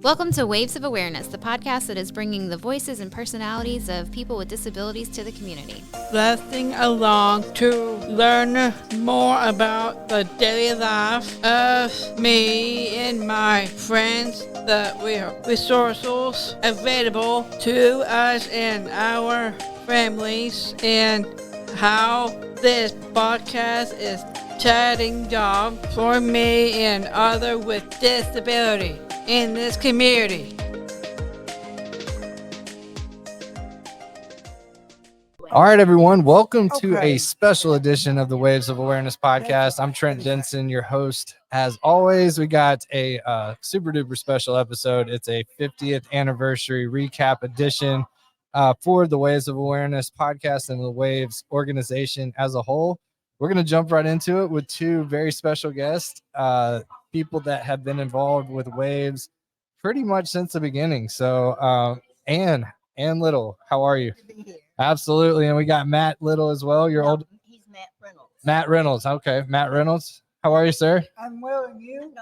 Welcome to Waves of Awareness, the podcast that is bringing the voices and personalities of people with disabilities to the community. Listening along to learn more about the daily life of me and my friends, the resources available to us and our families, and how this podcast is chatting job for me and others with disability in this community. All right, everyone. Welcome to a special edition of the Waves of Awareness podcast. I'm Trent Denson, your host. As always, we got a super duper special episode. It's a 50th anniversary recap edition for the Waves of Awareness podcast and the Waves organization as a whole. We're going to jump right into it with two very special guests, people that have been involved with Waves pretty much since the beginning. So, Ann Little, how are you? Absolutely. And we got Matt Little as well. He's Matt Reynolds. Matt Reynolds. Okay. Matt Reynolds. How are you, sir? I'm well, and you?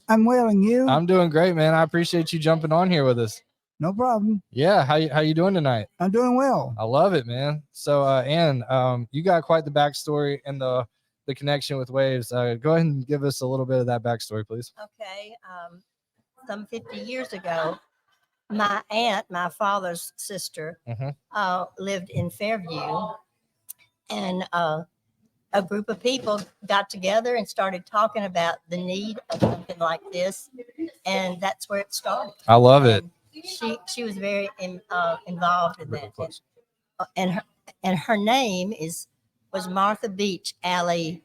I'm well, and you? I'm doing great, man. I appreciate you jumping on here with us. No problem. Yeah. How you doing tonight? I'm doing well. I love it, man. So, Ann, you got quite the backstory and the connection with Waves. Go ahead and give us a little bit of that backstory, please. Okay. Some 50 years ago, my aunt, my father's sister, lived in Fairview, and a group of people got together and started talking about the need of something like this, and that's where it started. I love it. She was very involved in that, and her name was Martha Beach Alley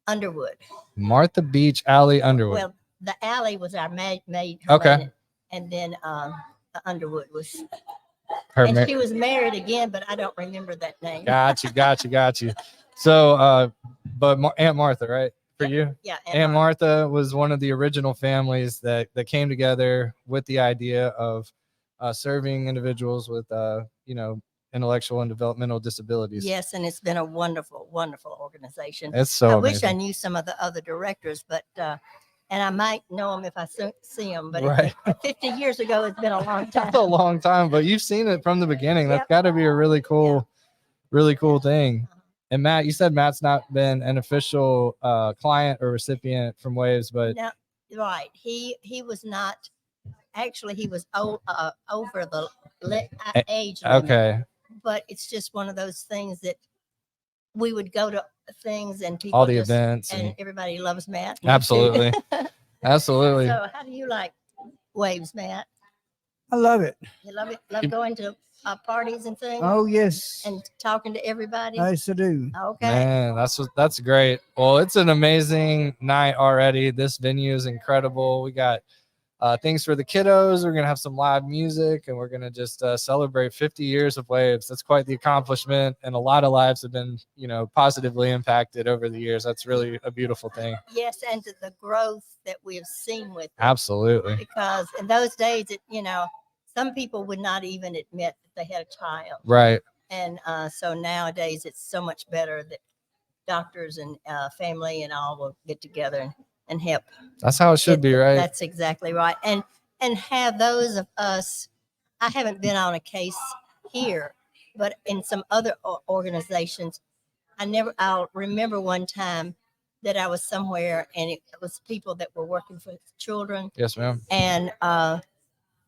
Underwood. Martha Beach Alley Underwood. Well, the alley was our maid. Okay. And then the Underwood was Her she was married again, but I don't remember that name. Got you. So, but Aunt Martha, right? For you? Yeah. Aunt Martha was one of the original families that came together with the idea of serving individuals with, intellectual and developmental disabilities. Yes, and it's been a wonderful, wonderful organization. It's so I amazing. wish I knew some of the other directors, but and I might know them if I see them. But Right. 50 years ago, it's been a long time. That's a long time, but you've seen it from the beginning. That's got to be a really cool thing. And Matt, you said Matt's not been an official client or recipient from Waves, but No, right. He was not. Actually, he was over the age limit. okay. But it's just one of those things that we would go to things and people All the events and everybody loves Matt. Absolutely. Absolutely. So how do you like Waves, Matt? I love it. You love it? Love going to parties and things? Oh, yes. And talking to everybody? Yes, I do. Okay. Man, that's great. Well, it's an amazing night already. This venue is incredible. We got things for the kiddos. We're going to have some live music, and we're going to just celebrate 50 years of Waves. That's quite the accomplishment, and a lot of lives have been, positively impacted over the years. That's really a beautiful thing. Yes, and to the growth that we have seen with it. Absolutely. Because in those days, some people would not even admit that they had a child. Right. And so nowadays, it's so much better that doctors and family and all will get together and help. That's how it should be, right? That's exactly right. And have those of us, I haven't been on a case here, but in some other organizations, I'll remember one time that I was somewhere and it was people that were working for children. Yes, ma'am. And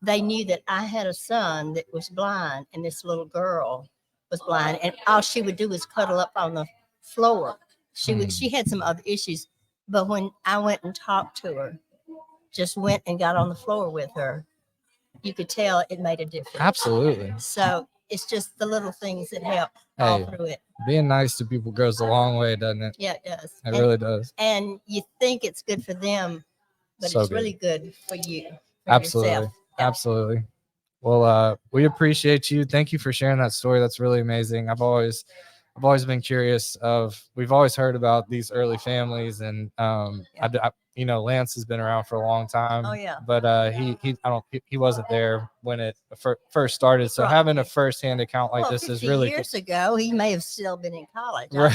they knew that I had a son that was blind and this little girl was blind. And all she would do was cuddle up on the floor. She had some other issues. But when I went and talked to her, just went and got on the floor with her, you could tell it made a difference. Absolutely. So it's just the little things that help all through it. Being nice to people goes a long way, doesn't it? Yeah, it does. It really does. And you think it's good for them, but So it's good. really good for you. For Absolutely. yourself. Yeah. Absolutely. Well, we appreciate you. Thank you for sharing that story. That's really amazing. I've always been curious we've always heard about these early families, and Lance has been around for a long time. Oh yeah. But he wasn't there when it first started. So Right. having a firsthand account like this is 50 really years ago, he may have still been in college. Right.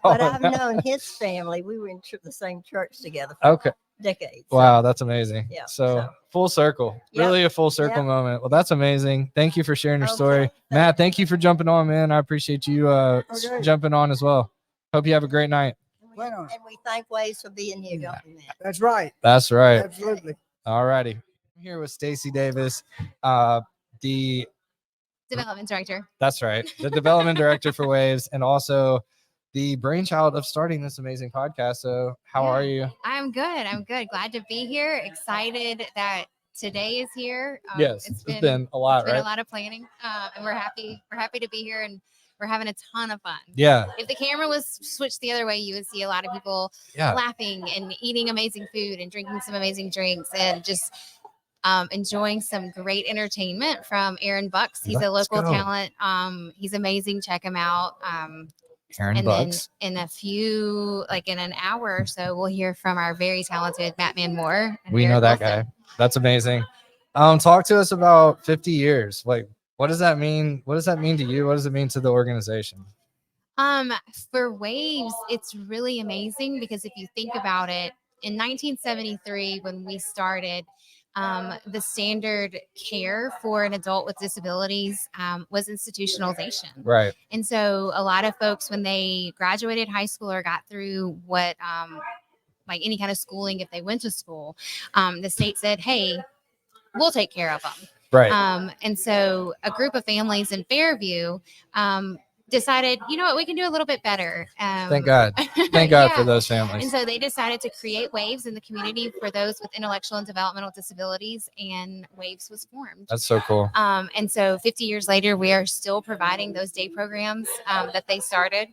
But I've known his family. We were in the same church together. Okay. decades. Wow, that's amazing. Yeah, So full circle, Yep. really a full circle Yep. moment. Well, that's amazing. Thank you for sharing your Okay. story. Matt, thank you for jumping on, man. I appreciate you Okay. jumping on as well. Hope you have a great night. Bueno. And we thank Waves for being here, don't we, Matt? That's right. That's right. Absolutely. All righty. I'm here with Stacy Davis, the Development director. that's right, the development director for Waves, and also the brainchild of starting this amazing podcast. So how are you? I'm good. I'm good. Glad to be here. Excited that today is here. Yes, it's been a lot, it's been right? a lot of planning, and we're happy. We're happy to be here, and we're having a ton of fun. Yeah. If the camera was switched the other way, you would see a lot of people Yeah. laughing and eating amazing food and drinking some amazing drinks and just enjoying some great entertainment from Aaron Bucks. He's a Let's local go. talent. He's amazing. Check him out. Aaron And Bucks. then in an hour or so, we'll hear from our very talented Mattman Moore. and We know Eric that Wilson. guy. That's amazing. Talk to us about 50 years. Like, what does that mean? What does that mean to you? What does it mean to the organization? For Waves, it's really amazing because if you think about it, in 1973, when we started, the standard care for an adult with disabilities was institutionalization. Right. And so a lot of folks, when they graduated high school or got through what, like any kind of schooling, if they went to school, the state said, hey, we'll take care of them. Right. And so a group of families in Fairview decided, you know what, we can do a little bit better. Thank God. Thank God for Yeah. those And families. so they decided to create Waves in the community for those with intellectual and developmental disabilities, and Waves was formed. That's so cool. And so 50 years later, we are still providing those day programs that they started.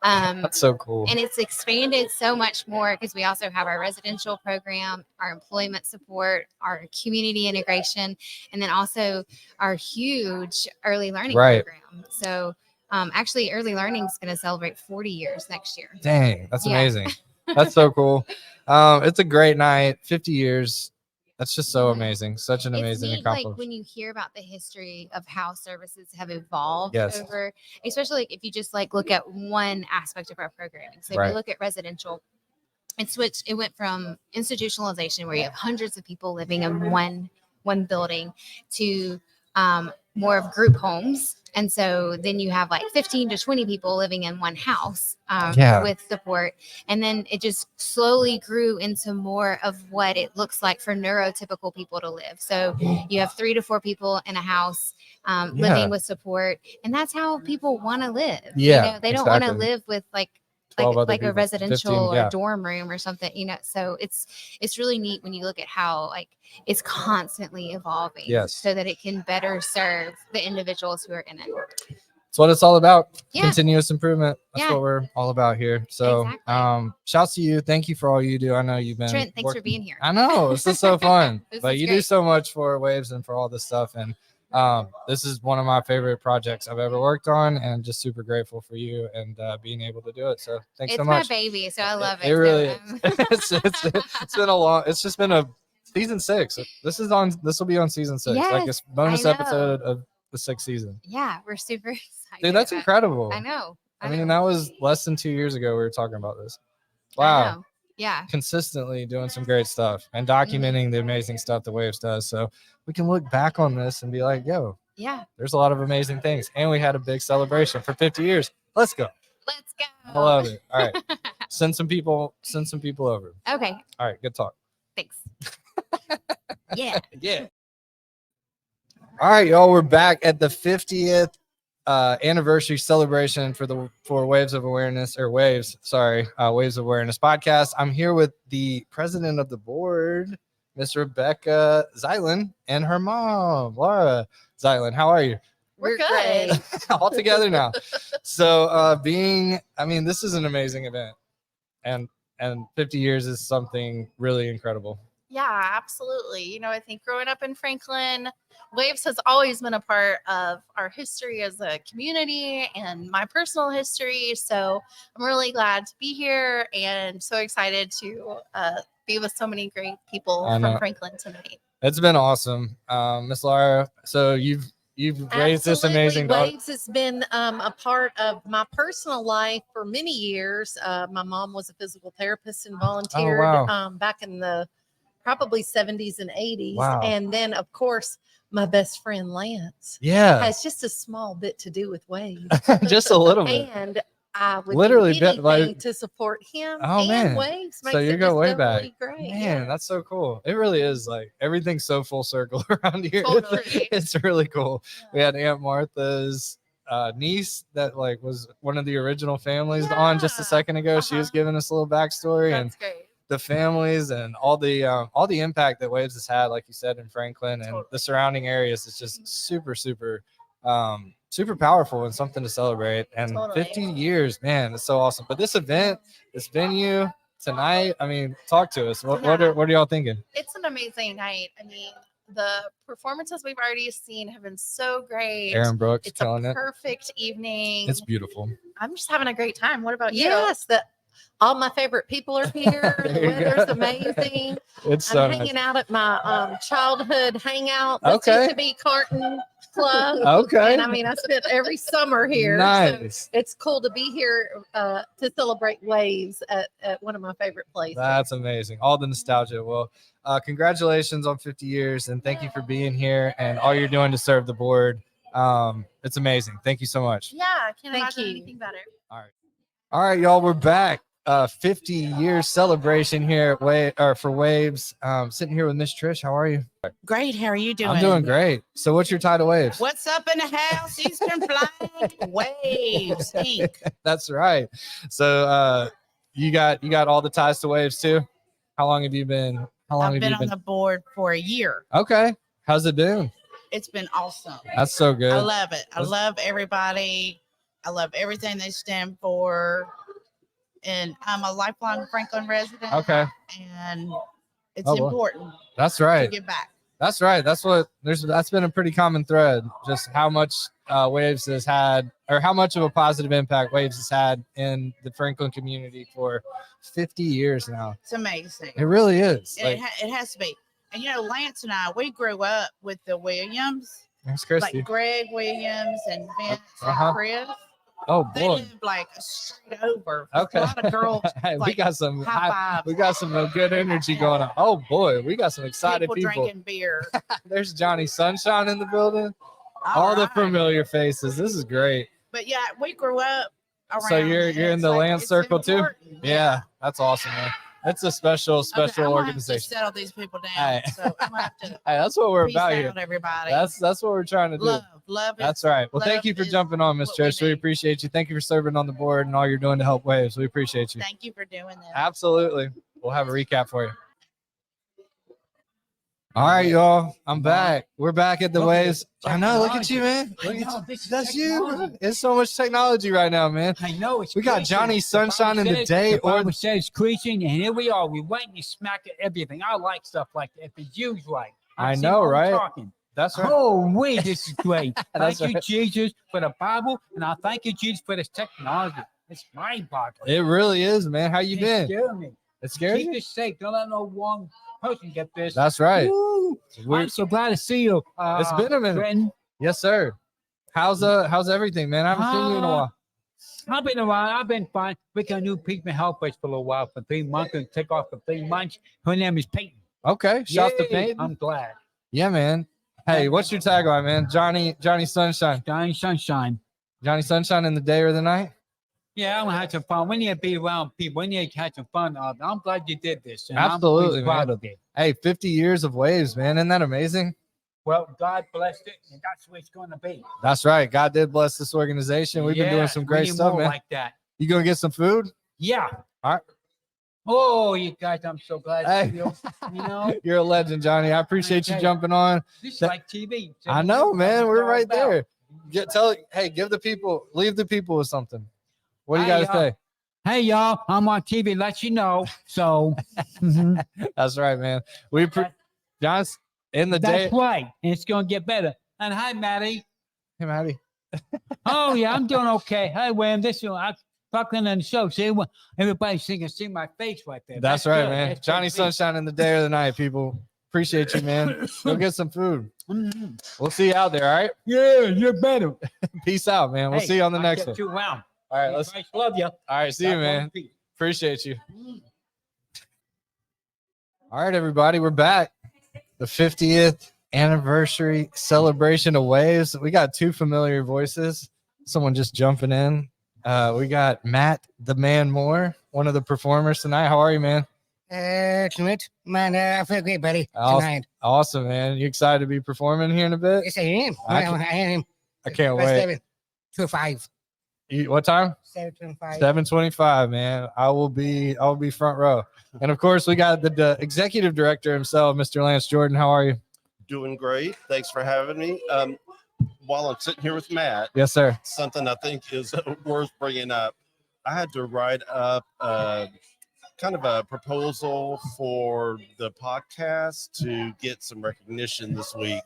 That's so cool. And it's expanded so much more because we also have our residential program, our employment support, our community integration, and then also our huge early learning Right. program. So actually, early learning is going to celebrate 40 years next year. Dang, that's Yeah. amazing. That's so cool. It's a great night. 50 years. That's just so amazing. Such an It's amazing neat, accomplishment. like when you hear about the history of how services have evolved Yes. over, especially like if you just like look at one aspect of our programming. So if Right. you look at residential, it went from institutionalization where you have hundreds of people living in one building to more of group homes. And so then you have like 15 to 20 people living in one house Yeah. with support. And then it just slowly grew into more of what it looks like for neurotypical people to live. So you have 3 to 4 people in a house Yeah. living with support. And that's how people want to live. Yeah, They don't want to exactly. live with 12 other like a people, residential 15, or yeah. dorm room or something, so it's really neat when you look at how like it's constantly evolving. Yes. So that it can better serve the individuals who are in it. That's what it's all about. Yeah. Continuous improvement. That's Yeah. what we're all about here. So Exactly. shouts to you. Thank you for all you do. I know you've been Trent, thanks for working- being here. I know. This is so fun. This But is you do great. so much for Waves and for all this stuff. And this is one of my favorite projects I've ever worked on, and just super grateful for you and being able to do it. So thanks It's so my much. baby, so I love it. It really So, is. It's been a long. It's just been a season 6. This will be on season 6, like Yes, a bonus I know. episode of the 6th season. yeah, we're super excited. Dude, that's about it. incredible. I know. I mean, that was less than 2 years ago we were talking about this. I Wow. know. Yeah. Consistently doing some great stuff and documenting the amazing stuff that Waves does. So we can look back on this and be like, yo, Yeah. there's a lot of amazing things. And we had a big celebration for 50 years. Let's go. Let's go. I love it. All right. Send some people over. Okay. All right. Good talk. Thanks. Yeah. Yeah. All right, y'all. We're back at the 50th anniversary celebration for Waves of Awareness Waves of Awareness podcast. I'm here with the president of the board, Miss Rebecca Zeilen, and her mom, Laura Zeilen. How are you? We're great. good. All together now. So this is an amazing event, and 50 years is something really incredible. Yeah, absolutely. You know, I think growing up in Franklin, Waves has always been a part of our history as a community and my personal history. So I'm really glad to be here and so excited to be with so many great people I know. from Franklin tonight. It's been awesome, Miss Laura. So you've raised this amazing daughter. Waves has been a part of my personal life for many years. My mom was a physical therapist and volunteered wow. back in the probably 70s and 80s. Wow. And then, of course, my best friend Lance Yeah. has just a small bit to do with waves. Just a little bit. And I would Literally do bit, anything like- to support him Oh, and man. waves. So Makes you it go just way back. doubly Great. Man, that's so cool. It really is, like, everything's so full circle around here. Totally. It's really cool. We had Aunt Martha's niece that like was one of the original families on just a Yeah. second ago. She was giving us a little backstory and That's great. the families and all the impact that Waves has had, like you said, in Franklin and the surrounding areas is just super powerful and something to celebrate. And Totally. 50 years, man, it's so awesome. But this event, this venue tonight, I mean, talk to us. What are y'all thinking? It's an amazing night. I mean, the performances we've already seen have been so great. Aaron Brooks It's a killing it. perfect evening. It's beautiful. I'm just having a great time. What about you? Yes, all my favorite people are here. The There you go. weather's amazing. It's so I'm nice. hanging out at my childhood hangout. That Okay. used to be Carton Club. Okay. And I mean, I spent every summer here. So Nice. it's cool to be here to celebrate waves at one of my favorite places. That's amazing. All the nostalgia. Well, congratulations on 50 years and thank you for being here and all you're doing to serve the board. It's amazing. Thank you so much. Yeah, I can't Thank imagine you. anything better. All right, y'all, we're back. 50-year celebration here at for Waves. Sitting here with Miss Trish. How are you? Great. How are you doing? I'm doing great. So what's your title, Waves? What's up in the house? Eastern Flying Waves Inc. That's right. So you got all the ties to Waves too? How long have you been? I've been on the board for a year. Okay. How's it been? It's been awesome. That's so good. I love it. I love everybody. I love everything they stand for. And I'm a lifelong Franklin resident. Okay. And it's Oh, boy. important That's to right. give back. That's right. That's been a pretty common thread. Just how much Waves has had, or how much of a positive impact Waves has had in the Franklin community for 50 years now. It's amazing. It really is. And Like, it has to be. And you know, Lance and I, we grew up with the Williams, thanks, Christy. like Greg Williams and Vince Uh-huh. and Chris. Oh They boy. live like straight over. Okay. A lot of girls Hey, we like, got some high fives. we got some good energy going on. Oh boy, we got some excited people. drinking beer. There's Johnny Sunshine in the building. All the right. familiar faces. This is great. But yeah, we grew up around. So you're it. in It's the like, Lance it's circle too? important. Yeah, that's awesome, man. It's a special I'm gonna have to organization. settle these people down. Hey. So I'm gonna have to Hey, that's what we're peace about out, here. everybody. That's what we're trying to do. Love. That's right. Well, thank love you for is jumping on, Miss what we Trish. We need. appreciate you. Thank you for serving on the board and all you're doing to help Waves. We appreciate you. Thank you for doing this. Absolutely. We'll have a recap for you. All right, y'all. I'm back. We're back at the Look at Waves. I know. Look at you, man. Look at you. That's you. It's so much technology right now, man. I know it's We got creasing. Johnny Sunshine in the Bible day says- the or Bible says creasing, and here we are. We went and you smack at everything. I like stuff like that. If it's used right. I See know, what I'm right? Talking. that's right. Oh, wait, this is great. That's Thank you, right. Jesus, for the Bible, and I thank you, Jesus, for this technology. It's mind-boggling. It really is, man. How you It been? scared me. It's scary. Jesus' sake, don't let no one person get this. That's right. Woo. We're- I'm so glad to see you. It's been a minute. Trenton. Yes, sir. How's everything, man? I haven't seen you in a while. I've been around. I've been fine. We got a new people help us for a little while for 3 months and take off for 3 months. Her name is Peyton. Okay. Shout to Yay, Peyton. I'm glad. Yeah, man. Hey, what's your tagline, man? Johnny Sunshine. Johnny Sunshine. Johnny Sunshine in the day or the night? Yeah, I'm gonna have some fun. We need to be around people. We need to have some fun. I'm glad you did this. And Absolutely, I'm really proud man. of it. Hey, 50 years of Waves, man. Isn't that amazing? Well, God blessed it, and that's what it's going to be. That's right. God did bless this organization. We've been doing Yeah, some we great need stuff, more man. like that. You gonna get some food? Yeah. All right. Oh, you guys, I'm so glad Hey. to see you. You know, You're a legend, Johnny. I appreciate you Okay. jumping on. this is That- like TV. I know, man. We're all right about. there. Leave the people with something. What do you Hey, got to say? Hey, y'all, I'm on TV. Let you know. So, mhm. That's right, man. John's in the day. that's right. And it's going to get better. And hi, Maddie. Hey, Maddie. Oh, yeah, I'm doing okay. Hi, William. This is I'm talking on the show. See, everybody can see my face right there. That's right, good. man. That's Johnny good. Sunshine in the day or the night, people. Appreciate you, man. Go get some food. Mhm. We'll see you out there, all right? Yeah, you're better. Peace out, man. We'll Hey, see you on the I'll next get one. you around. All right, let's. Christ love you. All right, see you, man. Appreciate you. All right, everybody, we're back. The 50th anniversary celebration of Waves. We got two familiar voices. Someone just jumping in. We got Matt, the man Moore, one of the performers tonight. How are you, man? Tonight, man, I feel great, buddy. Awesome. Tonight. Awesome, man. You excited to be performing here in a bit? Yes, I am. I I am. I can't wait. 7 to 5. What time? 7 to 5. 7:25, man. I will be front row. And of course, we got the executive director himself, Mr. Lance Jordan. How are you? Doing great. Thanks for having me. While I'm sitting here with Matt, Yes, sir. something I think is worth bringing up. I had to write up kind of a proposal for the podcast to get some recognition this week.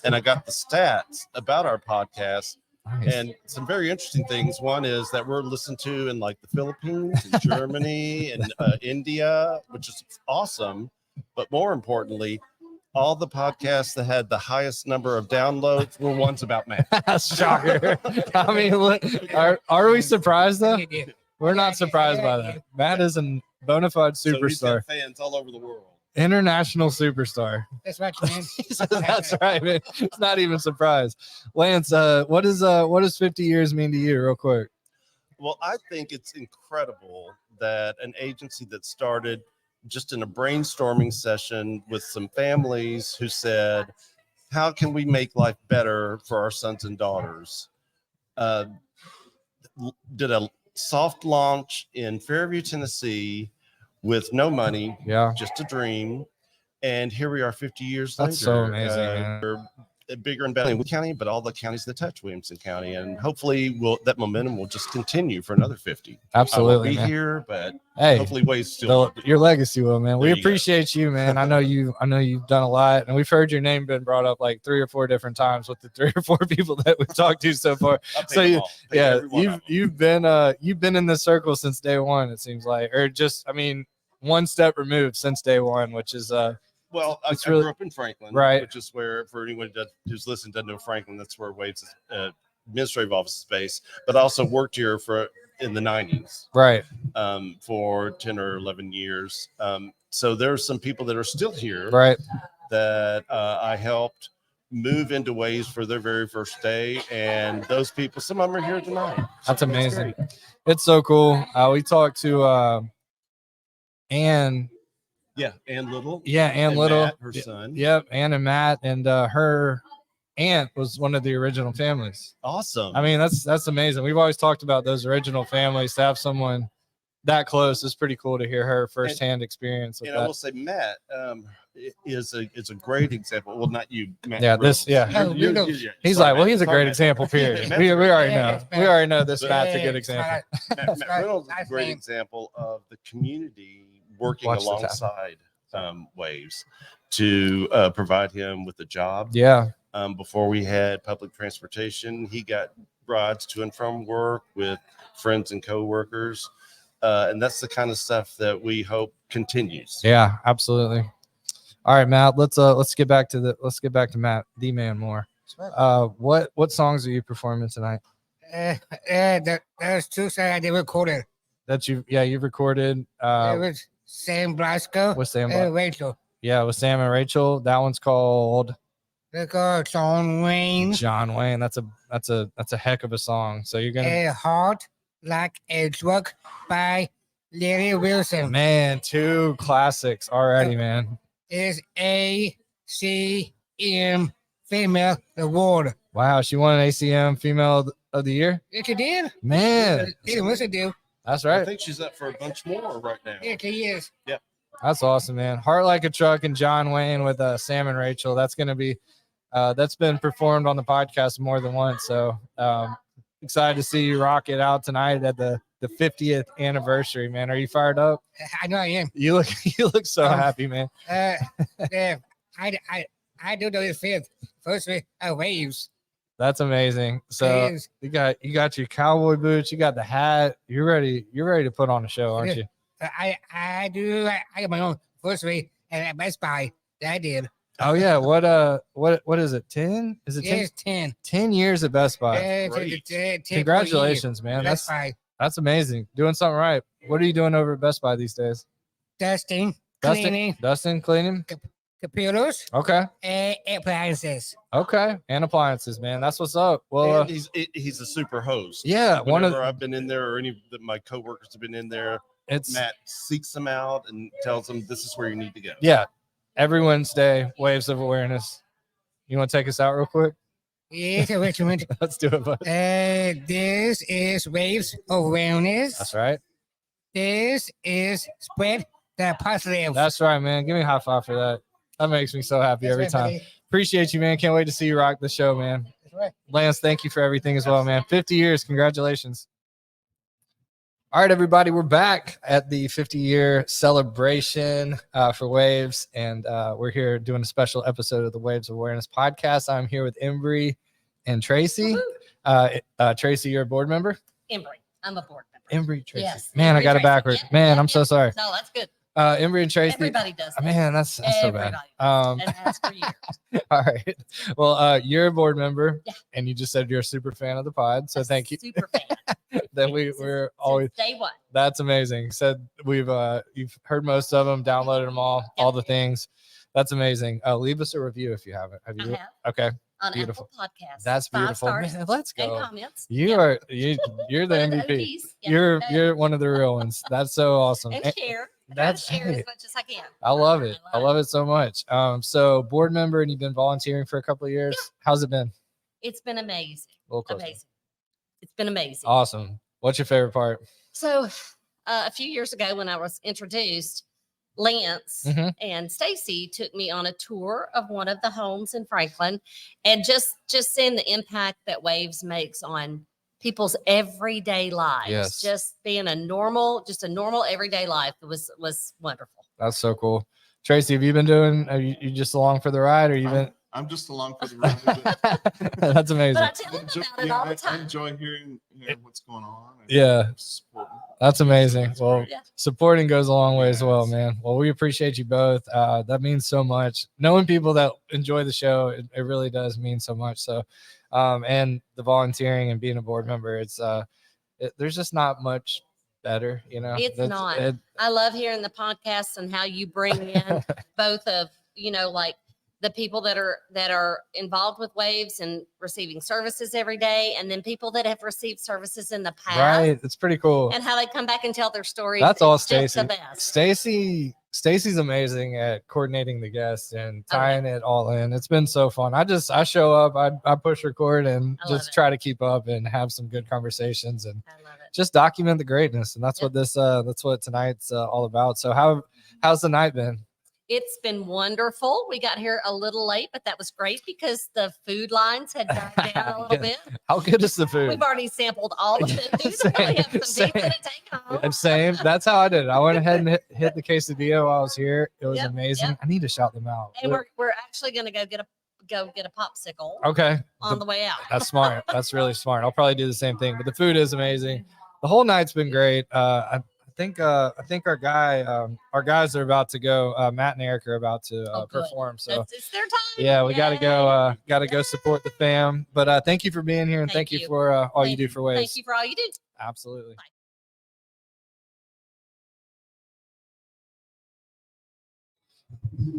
And I got the stats about our podcast Nice. and some very interesting things. One is that we're listened to in like the Philippines and Germany and India, which is awesome. But more importantly, all the podcasts that had the highest number of downloads were ones about Matt. Shocker. I mean, look, are we surprised though? Yeah. We're not surprised by that. Matt is a bona fide So he's superstar, got fans all over the world. international superstar. That's right, man. That's right, man. It's not even surprised. Lance, what does 50 years mean to you, real quick? Well, I think it's incredible that an agency that started just in a brainstorming session with some families who said, how can we make life better for our sons and daughters? Did a soft launch in Fairview, Tennessee with no money, Yeah, just a dream. And here we are 50 years That's later. so amazing, man. We're bigger and better in Williamson County, but all the counties that touch Williamson County. And hopefully that momentum will just continue for another 50. absolutely, I won't be man. here, but Hey, hopefully Wade's still. your legacy will, man. We There you go. appreciate you, man. I know you've done a lot, and we've heard your name been brought up like 3 or 4 different times with the 3 or 4 people that we've talked to so far. I'll pay So them you- all. Pay Yeah, every one of them. you've been in this circle since day one. It seems like, or just, I mean, one step removed since day one, which is Well, I it's really- grew up in Franklin, Right. which is where, for anyone who's listening doesn't know Franklin, that's where Wade's administrative office is based. But I also worked here in the 90s right. for 10 or 11 years. So there's some people that are still here Right. that I helped move into Waves for their very first day, and those people, some of them are here tonight. That's So it's amazing. great. It's so cool. We talked to Ann. Yeah, Ann Little. Yeah, Ann and Little. Matt, her son. Yep, Ann and Matt, and her aunt was one of the original families. Awesome. I mean, that's amazing. We've always talked about those original families. To have someone that close is pretty cool to hear her firsthand experience with and I that. will say, Matt is a great example. Well, not you, Matt. Yeah, Reynolds. yeah. He's Sorry, like, well, Matt. he's a Sorry, great Matt. example, period. Matt's we a great already know. example. We already know this But- Matt's a good example. Matt Reynolds is a Nice great name. example of the community working Watch the tap. alongside Waves to provide him with a job. Yeah, Before we had public transportation, he got rides to and from work with friends and coworkers. And that's the kind of stuff that we hope continues. yeah, absolutely. All right, Matt. Let's get back to Matt, the man Moore. What songs are you performing tonight? There's 2 songs I did recorded. That you've recorded It was Sam Blasco with Sam. and Rachel. Yeah, with Sam and Rachel. That one's called They call John Wayne. John Wayne. That's a heck of a song. So you're gonna A Heart Like a Drug by Larry Wilson. man, 2 classics already, man. Is ACM Female Award. Wow, she won an ACM Female of the Year. Yes, you did. Man, Larry Wilson do. that's I right. think she's up for a bunch more right now. Yes, he is. That's awesome, man. Heart Like a Truck and John Wayne with Sam and Rachel. That's gonna be that's been performed on the podcast more than once. So excited to see you rock it out tonight at the 50th anniversary, man. Are you fired up? I know I am. You look so happy, man. Yeah, I do know his fifth. First way, Waves. That's amazing. So Waves. you got your cowboy boots, you got the hat. You're ready to put on a show, aren't you? I do. I got my own first way at Best Buy. That I did. Oh yeah. What is it? 10? Is it 10? Yes, 10. 10 years at Best Buy. 10 Congratulations, man. Best Buy. That's amazing. Doing something right. What are you doing over at Best Buy these days? Dusting, Dusting, cleaning. computers, Okay. and appliances. Okay. And appliances, man. That's what's up. Well, And he's a super host. yeah, Whenever I've been in there, or any of my coworkers have been in there, it's Matt seeks them out and tells them this is where you need to go. yeah. Every Wednesday, Waves of Awareness. You want to take us out real quick? Yes, Richmond. Let's do it, bud. This is Waves Awareness. That's right. This is Spread the Positive. That's right, man. Give me a high five for that. That makes me so happy every time. Appreciate you, man. Can't wait to see you rock the show, man. That's right. Lance, thank you for everything as well, man. 50 years. Congratulations. All right, everybody. We're back at the 50-year celebration for Waves, and we're here doing a special episode of the Waves of Awareness podcast. I'm here with Embry and Tracy. Tracy, you're a board member? Embry. I'm a board member. Embry, Tracy. Yes. Man, I Embry, got it Tracy. backwards. Yep, Man, yep, I'm so yep. sorry. No, that's good. Embry and Tracy. Everybody does that. Man, that's so bad. Everybody. And that's for years. All right. Well, you're a board member, Yeah. and you just said you're a super fan of the pod. So thank you. Super fan. Then we're always Since day one. that's amazing. Said you've heard most of them, downloaded them all the things. That's amazing. Leave us a review if you haven't. Have you? I have. Okay. On Beautiful. Apple Podcasts. That's 5 beautiful. stars Man, let's and go. comments. You Yep. are you're the One of the MVP. OGs. Yeah. You're one of the real ones. That's so awesome. And And share. that's Share hey, as much as I can. I love it. I love it so much. So board member, and you've been volunteering for a couple of years. How's it been? It's been amazing. A little closer. Amazing. It's been amazing. Awesome. What's your favorite part? So a few years ago when I was introduced, Lance Mhm. and Stacy took me on a tour of one of the homes in Franklin, and just seeing the impact that Waves makes on people's everyday lives. Yes. Just being a normal everyday life was wonderful. That's so cool. Tracy, have you been doing? Are you just along for the ride, or you been? I'm just along for the ride. That's amazing. But I tell them about it all the I time. enjoy hearing what's going on. and Yeah. supporting. That's amazing. That's Well, great. Yeah. supporting goes a long way as well, Yes. man. Well, we appreciate you both. That means so much. Knowing people that enjoy the show, it really does mean so much. So, and the volunteering and being a board member, it's there's just not much better, you know. It's not. I love hearing the podcasts and how you bring in both of, like the people that are involved with Waves and receiving services every day, and then people that have received services in the past. Right. It's pretty cool. And how they come back and tell their stories. That's all It's just Stacy. the best. Stacy's amazing at coordinating the guests and Oh, yeah. tying it all in. It's been so fun. I show up, I push record and I love just it. try to keep up and have some good conversations and I love it. just document the greatness. And that's Yep. that's what tonight's all about. So how's the night been? It's been wonderful. We got here a little late, but that was great because the food lines had died down a little Good. bit. How good is the food? We've already sampled all the food. So we have some Same. pizza to take home. Same. That's how I did it. I went ahead and hit the quesadilla while I was here. It was Yep, amazing. yep. I need to shout them out. And we're actually going to go get a popsicle Okay. on the way out. That's smart. That's really smart. I'll probably do the same thing. But the food is amazing. The whole night's been great. I think our guys are about to go. Matt and Eric are about to Oh, good. perform. So It's their time. yeah, we got to Yay. go support the fam. But thank you for being here and thank you for all you do for Waves. Thank you for all you do. Absolutely. Bye.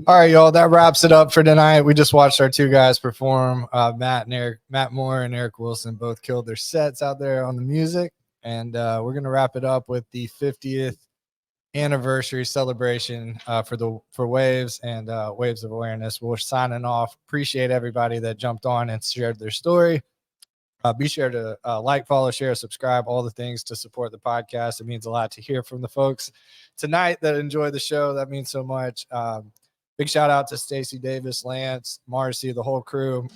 All right, y'all. That wraps it up for tonight. We just watched our two guys perform. Matt Moore and Eric Wilson both killed their sets out there on the music. And we're gonna wrap it up with the 50th anniversary celebration for Waves and Waves of Awareness. We're signing off. Appreciate everybody that jumped on and shared their story. Be sure to like, follow, share, subscribe, all the things to support the podcast. It means a lot to hear from the folks tonight that enjoy the show. That means so much. Big shout out to Stacy Davis, Lance, Marcy, the whole crew,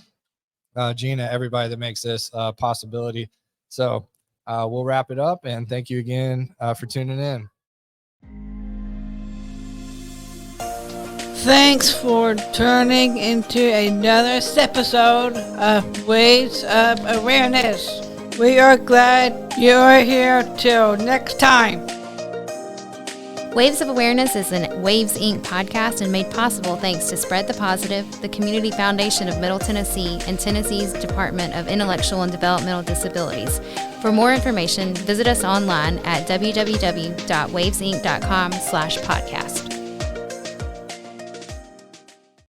Gina, everybody that makes this a possibility. So we'll wrap it up, and thank you again for tuning in. Thanks for turning into another episode of Waves of Awareness. We are glad you're here till next time. Waves of Awareness is a Waves Inc. podcast and made possible thanks to Spread the Positive, the Community Foundation of Middle Tennessee, and Tennessee's Department of Intellectual and Developmental Disabilities. For more information, visit us online at www.wavesinc.com/podcast.